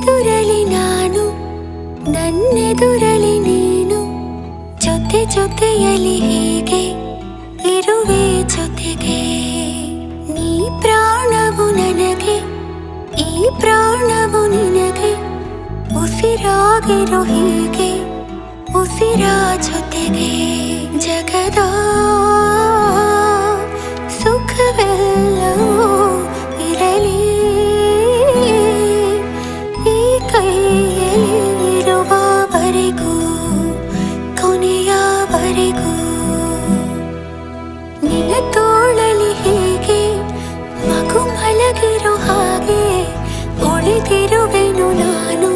ಎದುರಲಿ ನಾನು, ನನ್ನೆದುರಲಿ ನೀನು, ಜೊತೆ ಜೊತೆಯಲಿ ಹೀಗೆ ಇರುವೆ ಜೊತೆಗೆ. ನೀ ಪ್ರಾಣವು ನನಗೆ, ಈ ಪ್ರಾಣವು ನಿನಗೆ, ಉಸಿರಾಗಿರೋ ಹೀಗೆ ಉಸಿರ ಜೊತೆಗೆ. ಜಗದ ಸುಖವೆಲ್ಲವೂ ಇರಲಿ ಈ ಕೈಯಲ್ಲಿರುವವರೆಗೂ, ಕೊನೆಯವರೆಗೂ. ನಿನ್ನ ತೋಳಲಿ ಹೀಗೆ ಮಗು ಮಲಗಿರೋ ಹಾಗೆ ಉಳಿದಿರುವೆನು ನಾನು.